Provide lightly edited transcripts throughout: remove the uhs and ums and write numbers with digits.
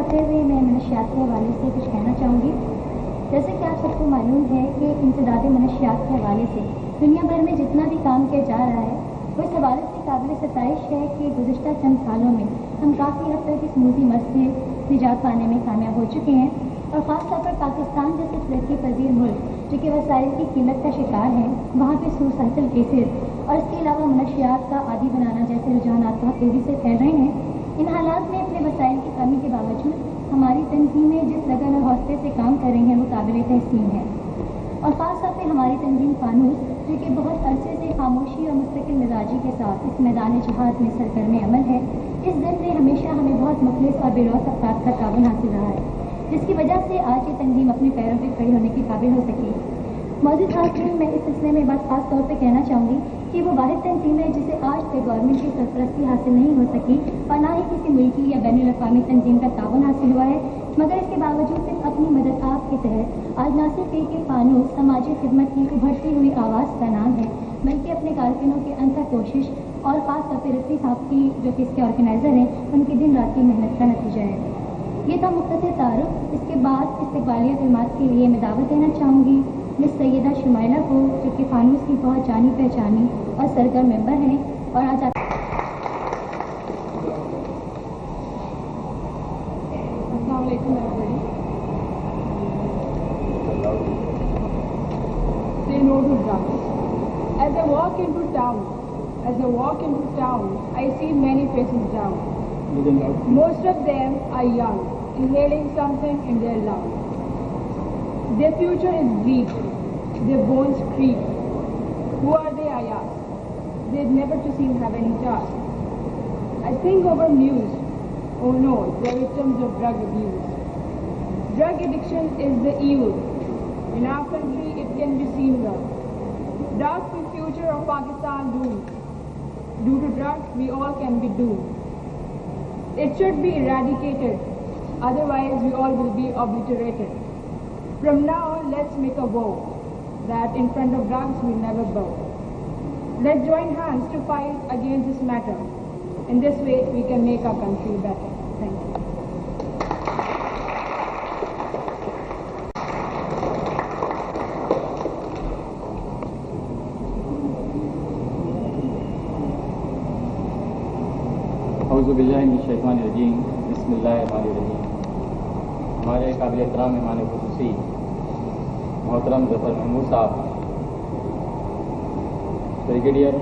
आते हुए मैं मनशियात के हवाले से कुछ कहना चाहूँगी। जैसे कि आप सबको मालूम है कि इंसदाद मनशियात के हवाले से दुनिया भर में जितना भी काम किया जा रहा है वो इस हवाले से काबिल सताइश है कि गुज़िश्ता चंद सालों में हम काफ़ी हद तक इस मूजी मर्ज से निजात पाने में कामयाब हो चुके हैं, और ख़ास तौर पर पाकिस्तान जैसे तरक्की पजीर मुल्क जो कि वसाइल की कीमत का शिकार है, वहाँ पर सुसंसल केसेस और इसके अलावा मनशियात का आदी बनाना जैसे रुझानात बहुत तेज़ी से फैल रहे हैं। इन हालात में अपने वसाइल की कमी के बावजूद हमारी तंजीमें जिस लगन और हौसले से काम कर रही हैं वो काबिल तहसीन है, और ख़ास तौर पर हमारी तंजीम फानूस जो कि बहुत अरसे से खामोशी और मुस्तकिल मिजाजी के साथ इस मैदान जहाद में सरगर्म अमल है। इस दिन में हमेशा हमें बहुत मुखलिस और बेलौस अफराद का ताउन हासिल रहा है, जिसकी वजह से आज ये तंजीम अपने पैरों पर खड़ी होने की काबिल हो सकी। मौजूद हाज़रीन, मैं इस सिलसिले में बात खास तौर पर कहना चाहूँगी कि वो वाहिद तंजीम है जिसे आज तक गवर्नमेंट की सरपरस्ती हासिल नहीं हो सकी और ना ही किसी मुल्की या बैनुल अक़वामी तंजीम का ताउन हासिल हुआ है, मगर इसके बावजूद सिर्फ अपनी मदद आप के तहत आज ना सिर्फ एक फानूस समाजी खिदमत की उभरती हुई आवाज़ का नाम है, बल्कि अपने कारकुनों की अंतः कोशिश और ख़ास तौर पर रफ़ी साहब की जो कि इसके ऑर्गेनाइज़र हैं उनकी दिन रात की मेहनत का नतीजा है। ये था मुख्तसर तारुफ। इसके बाद इस्तक़बालिया क़िमात के लिए मैं दावत देना चाहूँगी मिस सैयदा शुमाइला को, जो कि फानूस की बहुत जानी पहचानी और सरगर्म मेंबर हैं, और आज Say no to drugs. As I walk into town, I see many faces down. Most of them are young, inhaling something in their lungs. Their future is bleak, their bones creak. Who are they, I ask? They'd never to seem have any task. I think over news, oh no, they're victims of drug abuse. Drug addiction is the evil. In our country, it can be seen well. Doubtful future of Pakistan doomed. Due to drugs, we all can be doomed. It should be eradicated, otherwise we all will be obliterated. From now on, let's make a vow that in front of drugs we'll never bow. Let's join hands to fight against this matter. In this way, we can make our country better. Thank you. औज़ुबिल्लाहि मिनश्शैतानिर्रजीम, बिस्मिल्लाहिर्रहमानिर्रहीम। हमारे काबिल एहतराम मेहमान खुसूसी मोहतरम ज़फ़र महमूद साहब, brigadier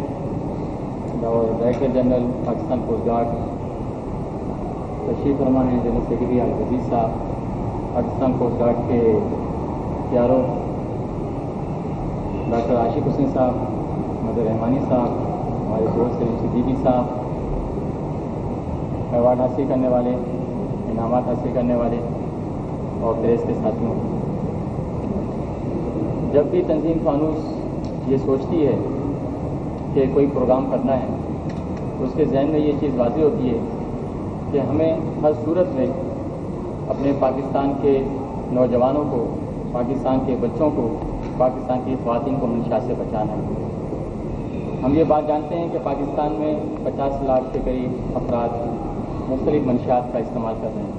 और director general Pakistan coast guard, तशरीफ़ फरमा हैं जनरल सेक्रेटरी अजीज़ साहब, पाकिस्तान कोस्ट गार्ड के प्यारों डॉक्टर आशिक हुसैन साहब, मदर रहमानी साहब, हमारे दोस्त सलीम सिद्दीकी साहब, अवार्ड हासिल करने वाले, इनामात हासिल करने वाले और प्रेस के साथियों, जब भी तंजीम फानूस ये सोचती है कि कोई प्रोग्राम करना है तो उसके जहन में ये चीज़ वाज़ेह होती है कि हमें हर सूरत में अपने पाकिस्तान के नौजवानों को, पाकिस्तान के बच्चों को, पाकिस्तान की ख़वातीन को मनशियात से बचाना है। हम ये बात जानते हैं कि पाकिस्तान में 50 लाख के करीब अफराद मुख्तलिफ मनशियात का इस्तेमाल कर रहे हैं।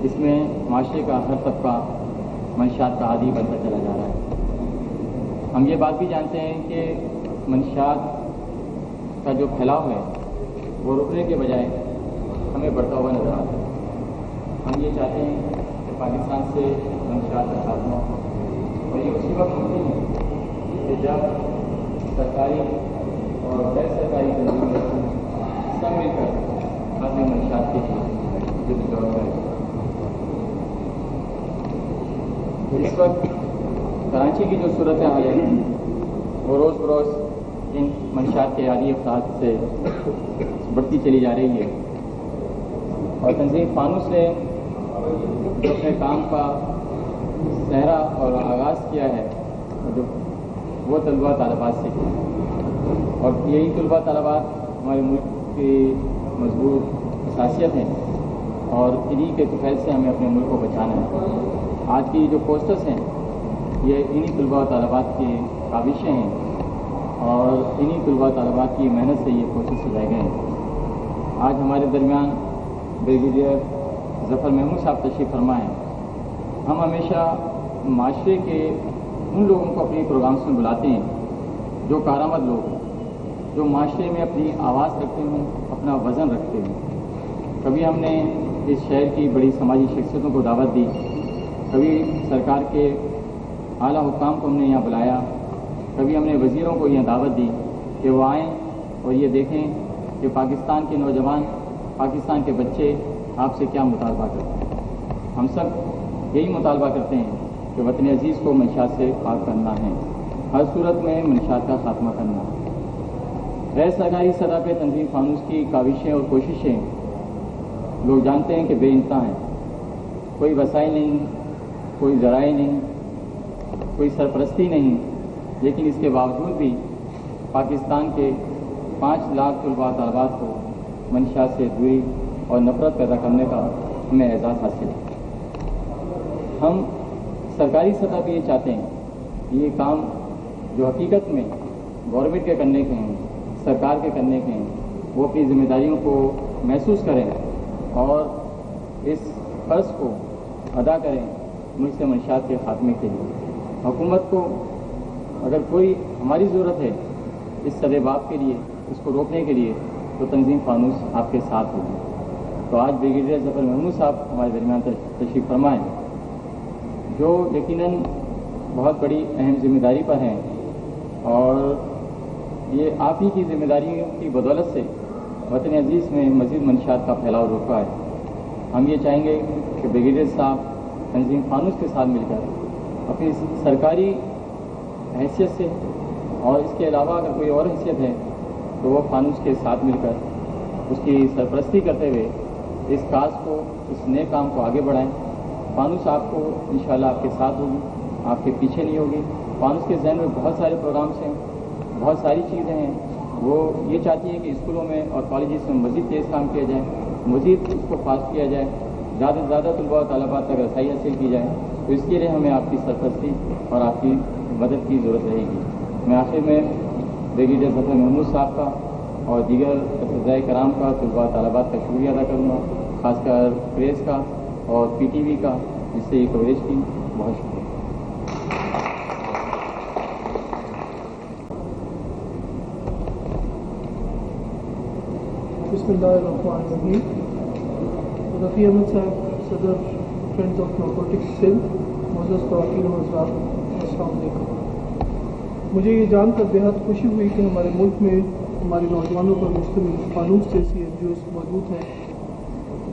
इसमें माशरे का हर तबका मनशियात का आदी बनता चला जा रहा है। हम ये बात भी जानते हैं कि मनशियात का जो फैलाव है वो रुकने के बजाय हमें बढ़ता हुआ नजर आता है। हम ये चाहते हैं कि पाकिस्तान से मनशियात का खात्मा हो, और ये उसी वक्त मुमकिन है कि जब सरकारी और गैर सरकारी तंजीमें सब मिलकर खात्मे मनशियात के लिए जद्दोजहद करें। इस वक्त कराची की जो सूरत हाल है वो रोज़ बरोज़ इन मनशियात के आदी अफराद से बढ़ती चली जा रही है, और तंजीम फानूस ने अपने काम का सहरा और आगाज़ किया है जो वो तलबा तालिबात से किया, और यही तलबा तालिबात हमारे मुल्क की मजबूत खासियत है, और इन्हीं के तफैल से हमें अपने मुल्क को बचाना है। आज की जो पोस्टर्स हैं ये इन्हीं तलबा तालिबात की काविशें हैं, और इन्हीं तलबा तालिबात की मेहनत से ये पोस्टर सजाए गए हैं। आज हमारे दरमियान ब्रिगेडियर ظفر محمود صاحب تشریف فرما ہیں. ہم ہمیشہ معاشرے کے ان لوگوں کو اپنے پروگرامس میں بلاتے ہیں جو کارآمد لوگ ہیں, جو معاشرے میں اپنی آواز رکھتے ہیں, اپنا وزن رکھتے ہیں. کبھی ہم نے اس شہر کی بڑی سماجی شخصیتوں کو دعوت دی, کبھی سرکار کے اعلیٰ حکام کو ہم نے یہاں بلایا, کبھی ہم نے وزیروں کو یہاں دعوت دی کہ وہ آئیں اور یہ دیکھیں کہ پاکستان کے نوجوان, پاکستان کے بچے آپ سے کیا مطالبہ کرتے ہیں. ہم سب یہی مطالبہ کرتے ہیں کہ وطن عزیز کو منشیات سے پاک کرنا ہے, ہر صورت میں منشیات کا خاتمہ کرنا ہے. غیر سرکاری سطح پہ تنظیم فانوس کی کاوشیں اور کوششیں لوگ جانتے ہیں کہ بے انتہا ہیں. کوئی وسائل نہیں, کوئی ذرائع نہیں, کوئی سرپرستی نہیں, لیکن اس کے باوجود بھی پاکستان کے 5 لاکھ طلباء طالبات کو منشیات سے دوری اور نفرت پیدا کرنے کا ہمیں اعزاز حاصل ہے. ہم سرکاری سطح پہ یہ چاہتے ہیں کہ یہ کام جو حقیقت میں گورنمنٹ کے کرنے کے ہیں, سرکار کے کرنے کے ہیں, وہ اپنی ذمہ داریوں کو محسوس کریں اور اس فرض کو ادا کریں ملک سے منشیات کے خاتمے کے لیے. حکومت کو اگر کوئی ہماری ضرورت ہے اس سدباب کے لیے, اس کو روکنے کے لیے, تو تنظیم فانوس آپ کے ساتھ ہوگی. تو آج بریگیڈیئر ظفر محمود صاحب ہمارے درمیان تشریف فرمائیں, جو یقیناً بہت بڑی اہم ذمہ داری پر ہیں, اور یہ آپ ہی کی ذمہ داریوں کی بدولت سے وطن عزیز میں مزید منشیات کا پھیلاؤ روکا ہے. ہم یہ چاہیں گے کہ بریگیڈیئر صاحب تنظیم فانوس کے ساتھ مل کر اپنی سرکاری حیثیت سے, اور اس کے علاوہ اگر کوئی اور حیثیت ہے تو وہ فانوس کے ساتھ مل کر اس کی سرپرستی کرتے ہوئے اس کاز کو, اس نئے کام کو آگے بڑھائیں. فانوس آپ کو انشاءاللہ آپ کے ساتھ ہوگی, آپ کے پیچھے نہیں ہوگی. فانوس کے ذہن میں بہت سارے پروگرامس ہیں, بہت ساری چیزیں ہیں. وہ یہ چاہتی ہے کہ اسکولوں میں اور کالجز میں مزید تیز کام کیا جائے, مزید اس کو فاسٹ کیا جائے, زیادہ سے زیادہ طلباء و طالبات تک رسائی حاصل کی جائے. تو اس کے لیے ہمیں آپ کی سرپرستی اور آپ کی مدد کی ضرورت رہے گی. میں آخر میں بریگیڈیئر ظفر محمود صاحب کا اور دیگر اساتذہ کرام کا, طلباء طالبات کا شکریہ ادا کروں گا, خاص کر پریس کا اور پی ٹی وی کا جس سے یہ کوریج کی. بہت شکریہ. بسم اللہ الرحمن الرحیم. رفیع احمد صاحب, صدر فرینڈز آف نارکوٹکس سندھ, معزز خواتین و حضرات, السلام علیکم. مجھے یہ جان کر بہت خوشی ہوئی کہ ہمارے ملک میں ہمارے نوجوانوں پر مشتمل فانوس جیسی این جی اوز موجود ہیں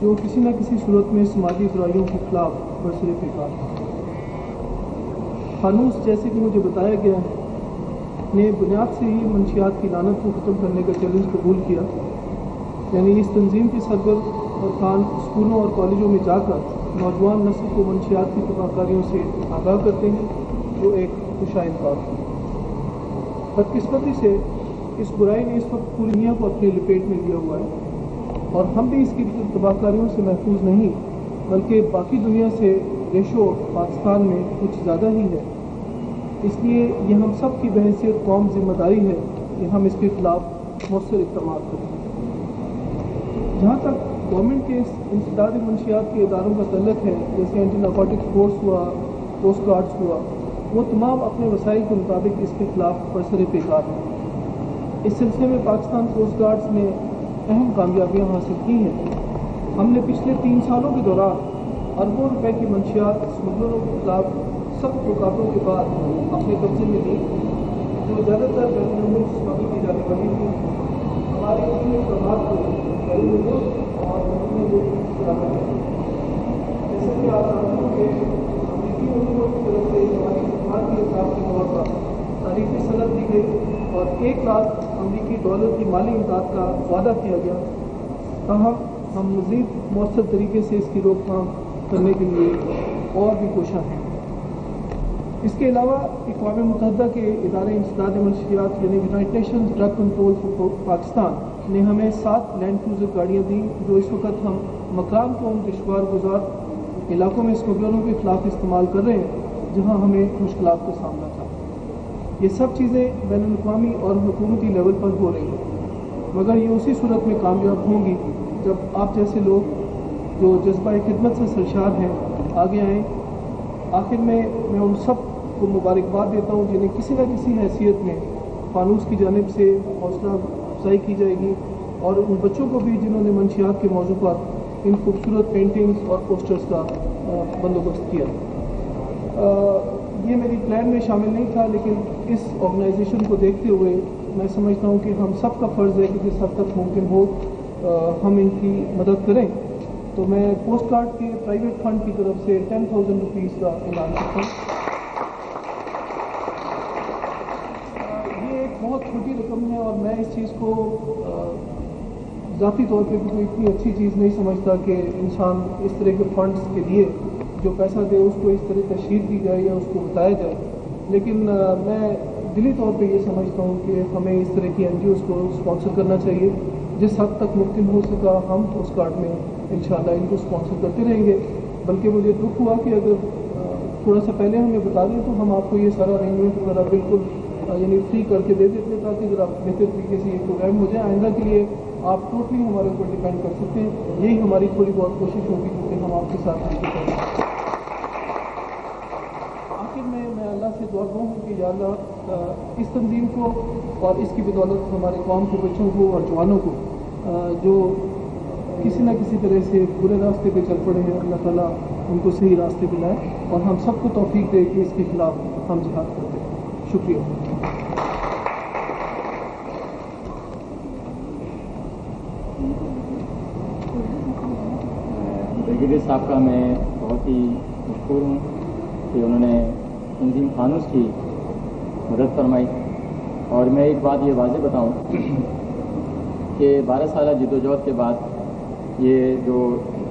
جو کسی نہ کسی صورت میں سماجی ذرائعوں کے خلاف برسر پیکار ہیں. فانوس, جیسے کہ مجھے بتایا گیا, نے بنیاد سے ہی منشیات کی لعنت کو ختم کرنے کا چیلنج قبول کیا. یعنی اس تنظیم کے سربراہ اور خان اسکولوں اور کالجوں میں جا کر نوجوان نسل کو منشیات کی تباہ کاریوں سے آگاہ کرتے ہیں, جو ایک خوشائند بات ہے. بدقسمتی سے اس برائی نے اس وقت پوری دنیا کو اپنی لپیٹ میں لیا ہوا ہے, اور ہم بھی اس کی تباہ کاریوں سے محفوظ نہیں, بلکہ باقی دنیا سے ریشو پاکستان میں کچھ زیادہ ہی ہے. اس لیے یہ ہم سب کی بحیثیت قوم ذمہ داری ہے کہ ہم اس کے خلاف مؤثر اقدامات کریں. جہاں تک گورنمنٹ کے انسداد منشیات کے اداروں کا تعلق ہے, جیسے اینٹی نارکوٹکس فورس ہوا, کوسٹ گارڈز ہوا, وہ تمام اپنے وسائل کے مطابق اس کے خلاف برسر پیکار ہیں. اس سلسلے میں پاکستان کوسٹ گارڈز نے اہم کامیابیاں حاصل کی ہیں. ہم نے پچھلے 3 سالوں کے دوران اربوں روپے کی منشیات اسمگلروں کے خلاف سخت رکاوٹوں کے بعد اپنے قبضے میں لی, جو زیادہ تر بین الملک اسمگل کی جانے والی تھی. ہمارے اپنے اقدامات کو بین الملک اور اپنے ملک برابر ہے. جیسے کہ آپ جانتے ہیں کہ امریکی حکومت کی طرف سے ہماری سرکار کی اطلاع کے طور پر تاریخی سند دی گئی اور $1 لاکھ امریکی کی مالی امداد کا وعدہ کیا گیا. تاہم ہم مزید مؤثر طریقے سے اس کی روک تھام کرنے کے لیے اور بھی کوشاں ہیں. اس کے علاوہ اقوام متحدہ کے ادارے انسداد منشیات یعنی United nations drug control for Pakistan نے ہمیں 7 لینڈ کروزر گاڑیاں دیں, جو اس وقت ہم مقام کو ان دشوار گزار علاقوں میں اسمگلروں کے خلاف استعمال کر رہے ہیں جہاں ہمیں مشکلات کا سامنا تھا. یہ سب چیزیں بین الاقوامی اور حکومتی لیول پر ہو رہی ہیں, مگر یہ اسی صورت میں کامیاب ہوں گی جب آپ جیسے لوگ जो जज्बा खिदमत से सरशार हैं आगे आएँ। आखिर में मैं उन सब को मुबारकबाद देता हूँ जिन्हें किसी न किसी हैसियत में फानूस की जानिब से हौसला अफजाई की जाएगी, और उन बच्चों को भी जिन्होंने मंशियात के मौजू पर इन खूबसूरत पेंटिंग्स और पोस्टर्स का बंदोबस्त किया। ये मेरी प्लान में शामिल नहीं था, लेकिन इस ऑर्गेनाइजेशन को देखते हुए मैं समझता हूँ कि हम सब का फ़र्ज़ है कि जिस हद तक मुमकिन हो हम इनकी मदद करें। तो मैं पोस्ट कार्ड के प्राइवेट फंड की तरफ से 10,000 रुपीज़ का ऐलान करता हूँ। ये एक बहुत छोटी रकम है और मैं इस चीज़ को ज़ाती तौर पे भी कोई इतनी अच्छी चीज़ नहीं समझता कि इंसान इस तरह के फंड्स के लिए जो पैसा दे उसको इस तरह तशहीर दी जाए या उसको बताया जाए, लेकिन मैं दिली तौर पे ये समझता हूँ कि हमें इस तरह की NGOs को स्पॉन्सर करना चाहिए। जिस हद तक मुमकिन हो सका हम पोस्ट कार्ड में इंशाल्लाह इनको स्पॉन्सर करते रहेंगे। बल्कि मुझे दुख हुआ कि अगर थोड़ा सा पहले हमें बता दें तो हम आपको ये सारा अरेंजमेंट वगैरह बिल्कुल यानी फ्री करके दे देते, ताकि ज़रा बेहतर तरीके से ये प्रोग्राम हो जाए। आइंदा के लिए आप टोटली हमारे ऊपर डिपेंड कर सकते हैं। यही हमारी थोड़ी बहुत कोशिश होगी क्योंकि हम आपके साथ मिलकर करेंगे। आखिर में मैं अल्लाह से दुआ हूँ कि या अल्लाह इस तंजीम को और इसकी बदौलत हमारे कौम के बच्चों को और जवानों को जो किसी न किसी तरह से बुरे रास्ते पे चल पड़े हैं, अल्लाह ताला उनको सही रास्ते पे लाए और हम सबको तौफीक दे कि इसके खिलाफ हम जिहाद करते हैं। शुक्रिया। ब्रिगेडियर साहब का मैं बहुत ही मशहूर हूँ कि उन्होंने तंजीम फानूस की मदद फरमाई। और मैं एक बात ये वाज़ेह बताऊँ कि 12 साल जद्दोजहद के बाद ये जो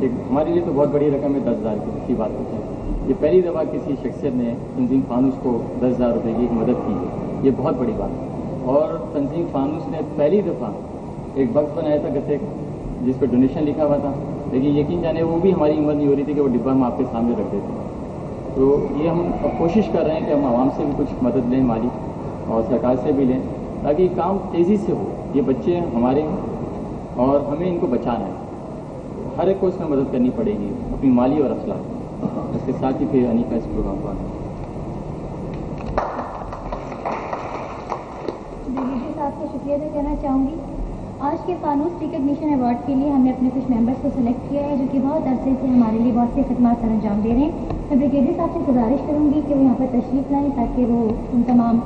एक हमारे लिए तो बहुत बड़ी रकम है 10,000 की बात होती है। ये पहली दफ़ा किसी शख्सियत ने तंजीम फानूस को 10,000 रुपये की मदद की है, ये बहुत बड़ी बात है। और तंजीम फानूस ने पहली दफ़ा एक बक्स बनाया था गत्ते जिस पर डोनेशन लिखा हुआ था, लेकिन यकीन जाने वो भी हमारी हिम्मत नहीं हो रही थी कि वो डिब्बा हम आपके सामने रख देते। तो ये हम अब कोशिश कर रहे हैं कि हम आवाम से भी कुछ मदद लें माली और सरकार से भी लें, ताकि काम तेज़ी से हो। ये बच्चे हमारे हैं और हमें इनको बचाना है। हर एक को इसमें मदद करनी पड़ेगी अपनी माली और अखलाक। इसके साथ ही फिर अनी का इस प्रोग्राम पर ब्रिगेडियर साहब को शुक्रिया अदा करना चाहूँगी। आज के फानूस रिकग्निशन अवार्ड के लिए हमने अपने कुछ मेंबर्स को सिलेक्ट किया है जो कि बहुत अरसे से हमारे लिए बहुत सी खिदमत अंजाम दे रहे हैं। मैं ब्रिगेडियर साहब से गुजारिश करूँगी कि वो यहाँ पर तशरीफ़ लाएँ ताकि वो उन तमाम